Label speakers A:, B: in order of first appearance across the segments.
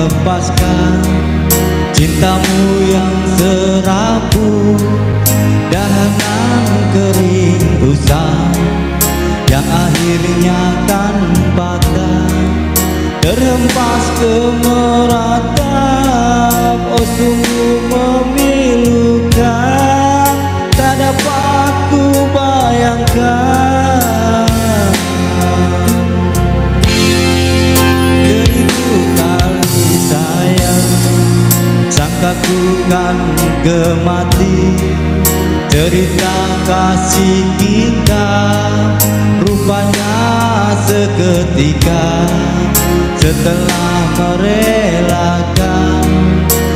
A: lepaskan cintamu yang serapu, dahanan kering usang yang akhirnya kan patah, terhempas ke meratap. Oh sungguh memilukan, tak dapat ku bayangkan. Diriku kali sayang, sangka ku kan gemati cerita kasih kita, rupanya seketika setelah merelakan,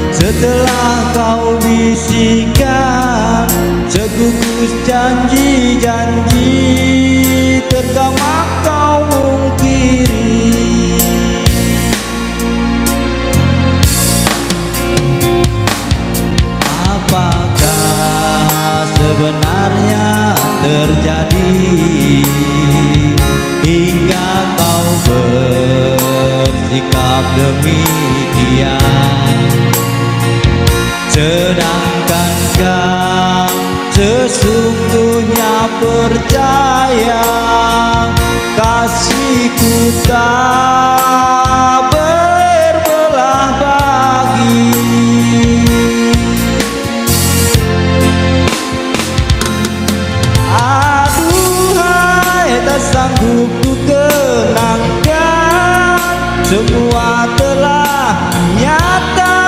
A: setelah kau bisikan segugus janji-janji, tergamak kau mungkiri. Apakah sebenarnya terjadi hingga kau bersikap demikian, sedangkan kau sesungguhnya percaya kasihku tak berbelah bagi. Aduhai, tak sanggup ku kenangkan, semua telah nyata.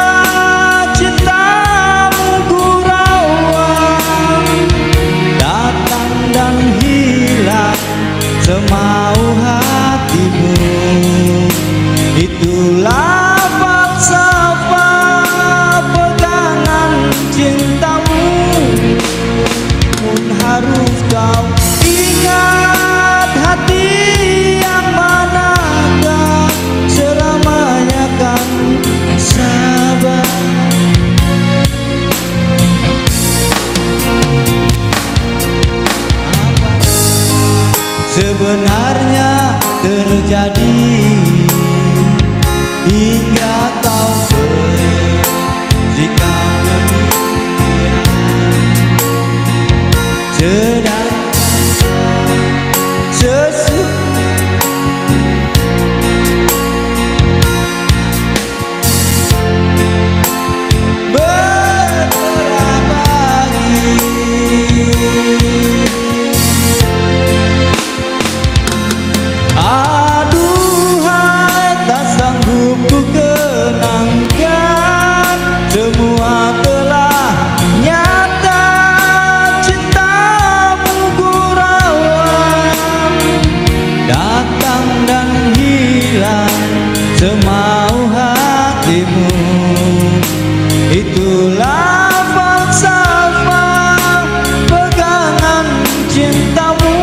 A: Cintamu gurauan, datang dan hilang semau hatimu. Itulah falsafah pegangan cintamu. Pun harus kau ingat, hati yang manakah selamanya kan sabar. Sebenarnya terjadi hingga kau bersikap demikian, sedangkan berbelah bagi. Aduhai, tak sanggup ku kenangkan, semua telah nyata. Cintamu gurauan, datang dan hilang semau hatimu. Itulah falsafah pegangan cintamu.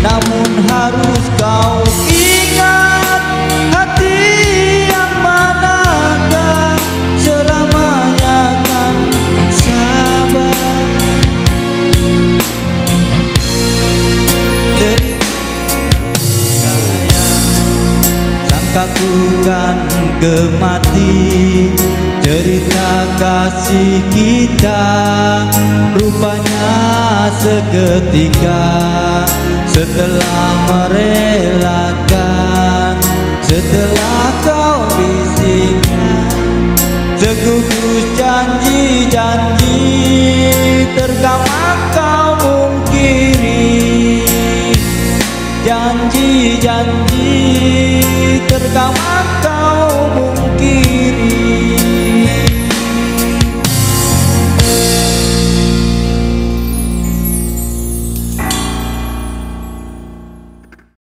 A: Namun harus kau ingat, hati yang manakah selamanya kan sabar. Sayang, sangka ku kan gemati cerita kasih kita, rupanya seketika setelah merelakan, setelah kau bisikan segugus janji-janji, tergamak kau mungkiri. Janji-janji tergamak kau mungkiri.